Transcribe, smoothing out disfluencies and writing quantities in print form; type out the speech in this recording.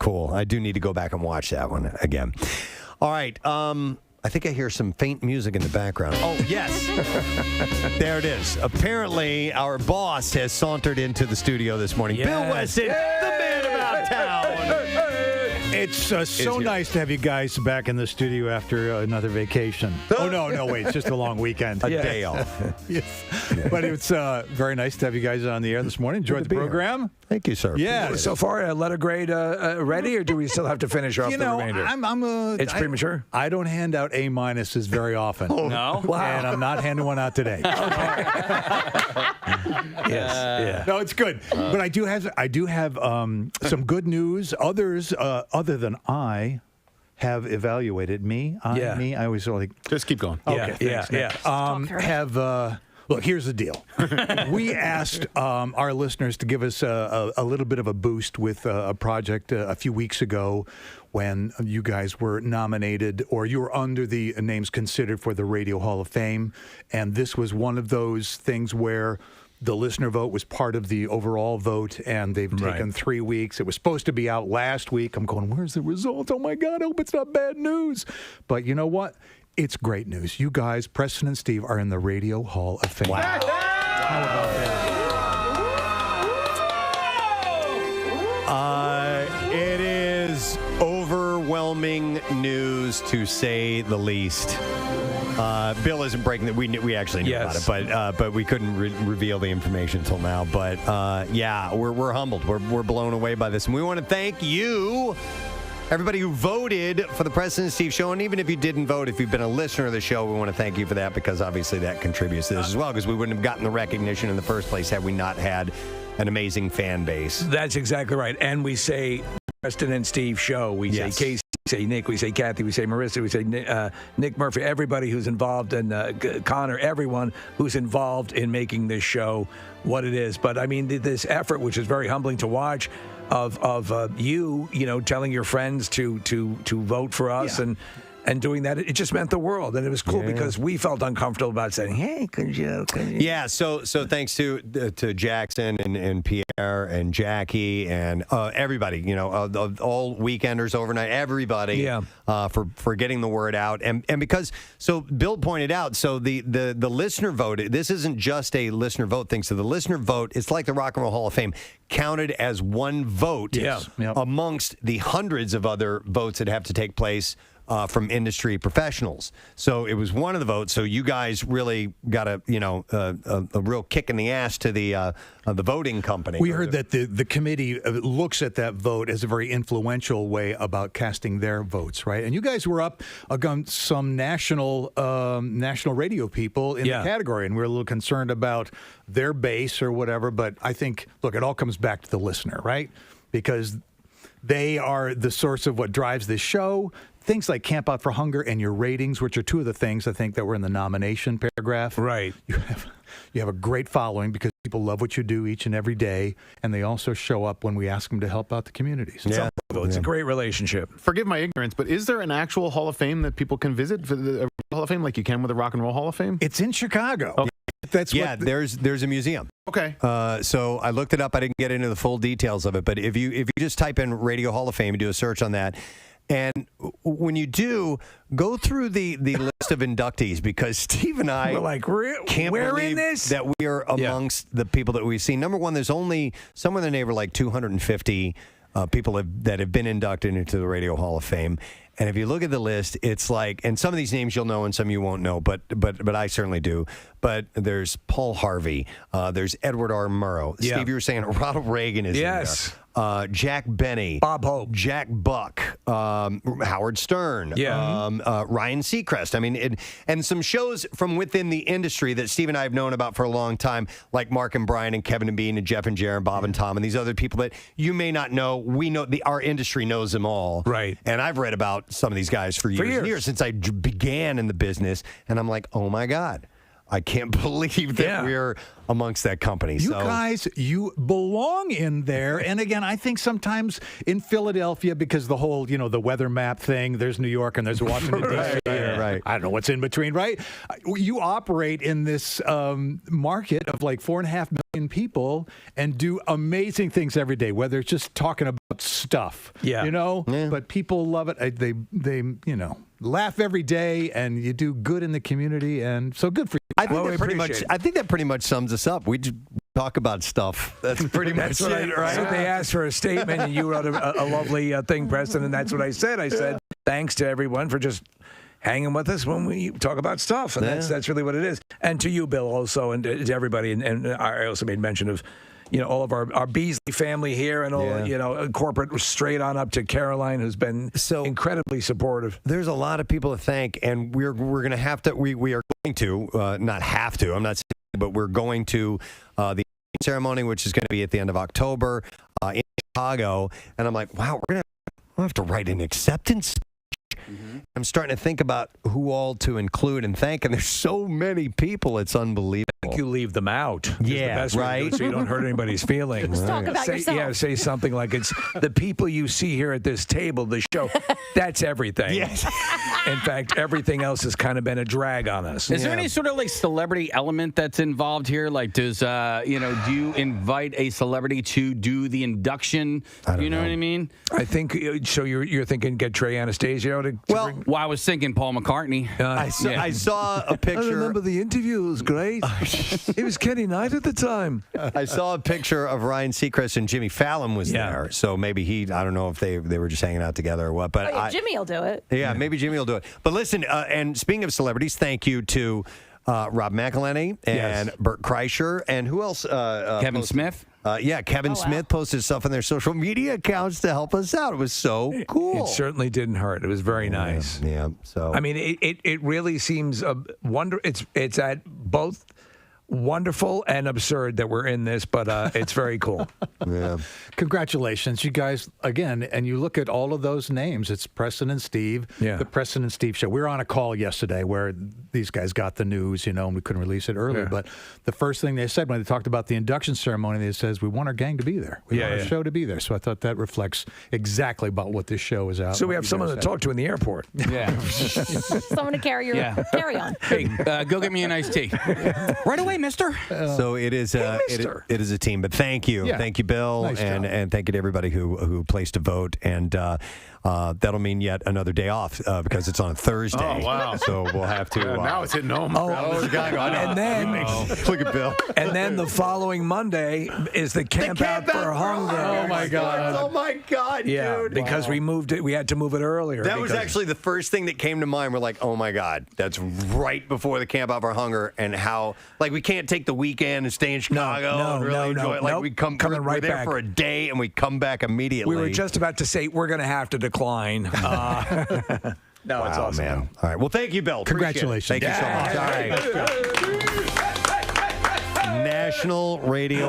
cool. I do need to go back and watch that one again. All right. I think I hear some faint music in the background. Oh, yes. There it is. Apparently, our boss has sauntered into the studio this morning. Yes. Bill Weston, the man about town. It's so nice to have you guys back in the studio after another vacation. Oh, no, wait. It's just a long weekend. A day off. Yes. But it's very nice to have you guys on the air this morning. Enjoyed the program. Thank you, sir. Yeah. So far, a letter grade ready, or do we still have to finish off the remainder? It's premature? I don't hand out A-minuses very often. No? Wow. And I'm not handing one out today. Yes. Yeah. No, it's good. But I do have some good news. Others, other than I, have evaluated me. Me. I always like. Just keep going. Okay. Yeah. Look, here's the deal. We asked our listeners to give us a little bit of a boost with a project a few weeks ago when you guys were nominated, or you were under the names considered for the Radio Hall of Fame. And this was one of those things where the listener vote was part of the overall vote, and they've taken 3 weeks. It was supposed to be out last week. I'm going, where's the results? Oh, my God, I hope it's not bad news. But you know what? It's great news. You guys, Preston and Steve, are in the Radio Hall of Fame. Wow. How about that? It is overwhelming news, to say the least. Bill isn't breaking that. We actually knew about it, but we couldn't reveal the information until now. But yeah, we're humbled. We're blown away by this, and we want to thank you, everybody who voted for the Preston Steve Show. And even if you didn't vote, if you've been a listener of the show, we want to thank you for that, because obviously that contributes to this as well, because we wouldn't have gotten the recognition in the first place had we not had an amazing fan base. That's exactly right. And we say Preston and Steve Show. We say Casey, we say Nick, we say Kathy, we say Marissa, we say Nick Murphy, everybody who's involved, and Connor, everyone who's involved in making this show what it is. But I mean, this effort, which is very humbling to watch, of you telling your friends to vote for us and doing that, it just meant the world. And it was cool because we felt uncomfortable about saying, hey, could you? Yeah, so thanks to Jackson and Pierre and Jackie and everybody, all weekenders, overnight, everybody for getting the word out. And because, so Bill pointed out, so the listener vote, this isn't just a listener vote thing. So the listener vote, it's like the Rock and Roll Hall of Fame, counted as one vote amongst the hundreds of other votes that have to take place from industry professionals. So it was one of the votes. So you guys really got a real kick in the ass to the voting company. We heard that the committee looks at that vote as a very influential way about casting their votes, right? And you guys were up against some national radio people in the category, and we're a little concerned about their base or whatever. But I think, look, it all comes back to the listener, right? Because they are the source of what drives this show. Things like Camp Out for Hunger and your ratings, which are two of the things I think that were in the nomination paragraph. Right. You have a great following because people love what you do each and every day, and they also show up when we ask them to help out the communities. It's a great relationship. Forgive my ignorance, but is there an actual Hall of Fame that people can visit for the Hall of Fame like you can with the Rock and Roll Hall of Fame? It's in Chicago. Okay. There's a museum. Okay. So I looked it up. I didn't get into the full details of it, but if you just type in Radio Hall of Fame and do a search on that, and when you do, go through the list of inductees, because Steve and I can't believe that we are amongst the people that we've seen. Number one, there's only somewhere in the neighborhood like 250 people that have been inducted into the Radio Hall of Fame. And if you look at the list, it's like, and some of these names you'll know and some you won't know, but I certainly do. But there's Paul Harvey, there's Edward R. Murrow. Steve, you were saying Ronald Reagan is in there. Jack Benny, Bob Hope, Jack Buck, Howard Stern, Ryan Seacrest. I mean, and some shows from within the industry that Steve and I have known about for a long time, like Mark and Brian and Kevin and Bean and Jeff and Jaron, Bob and Tom, and these other people that you may not know. We know our industry knows them all, right? And I've read about some of these guys for years and years since I began in the business, and I'm like, oh my God. I can't believe that we're amongst that company. You guys, you belong in there. And again, I think sometimes in Philadelphia, because the whole, the weather map thing, there's New York and there's Washington, D.C. Right. I don't know what's in between, right? You operate in this market of like 4.5 million people and do amazing things every day, whether it's just talking about stuff, but people love it. They laugh every day, and you do good in the community, and so good for you. I think that pretty much sums us up. We just talk about stuff. That's pretty much it, right? So they asked for a statement, and you wrote a lovely thing, Preston, and that's what I said. I said, thanks to everyone for just hanging with us when we talk about stuff, and that's really what it is. And to you, Bill, also, and to everybody, and I also made mention of all of our Beasley family here, and all corporate straight on up to Caroline, who's been so incredibly supportive. There's a lot of people to thank, and we're going to have to. We are going to not have to. I'm not saying, but we're going to the ceremony, which is going to be at the end of October in Chicago. And I'm like, wow, we're going to have to write an acceptance. Mm-hmm. I'm starting to think about who all to include and thank, and there's so many people, it's unbelievable. I think you leave them out. Yeah, the best right. Way to do it, so you don't hurt anybody's feelings. Just talk about yourself. Yeah, say something like, it's the people you see here at this table, the show, that's everything. Yes. In fact, everything else has kind of been a drag on us. Is there any sort of like celebrity element that's involved here? Like, does do you invite a celebrity to do the induction? You know what I mean? I think so. You're thinking get Trey Anastasio to well, I was thinking Paul McCartney. I saw a picture. I remember the interview. It was great. It was Kenny Knight at the time. I saw a picture of Ryan Seacrest and Jimmy Fallon was there. So maybe I don't know if they were just hanging out together or what. But Jimmy will do it. Yeah, maybe Jimmy will do it. But listen, and speaking of celebrities, thank you to Rob McElhenney and Bert Kreischer, and who else? Kevin Smith. Kevin Smith posted stuff on their social media accounts to help us out. It was so cool. It certainly didn't hurt. It was very nice. Yeah. So I mean, it really seems It's at both wonderful and absurd that we're in this, but it's very cool. Yeah. Congratulations, you guys, again, and you look at all of those names. It's Preston and Steve, the Preston and Steve Show. We were on a call yesterday where these guys got the news, and we couldn't release it earlier, but the first thing they said when they talked about the induction ceremony, they says, we want our gang to be there. We want our show to be there. So I thought that reflects exactly about what this show is out. So we have someone to talk to in the airport. Yeah. Someone to carry your carry-on. Hey, go get me an iced tea. Right away, mister. So it is it is a team, but thank you. Thank you, Bill, nice and thank you to everybody who placed a vote, and that'll mean yet another day off because it's on Thursday. Oh, wow. So we'll have to now it's hitting home. And then look at Bill. And then the following Monday is the Camp Out for Hunger. Oh my God, yeah, dude. because we moved it. We had to move it earlier. That was actually the first thing that came to mind. We're like, oh my God, that's right before the Camp Out for Hunger, and how we can't take the weekend and stay in Chicago and really enjoy it. Like we're there for a day and we come back immediately. We were just about to say we're going to have to decline. No, it's awesome, man. All right. Well, thank you, Bill. Congratulations. Thank you so much. All right. National Radio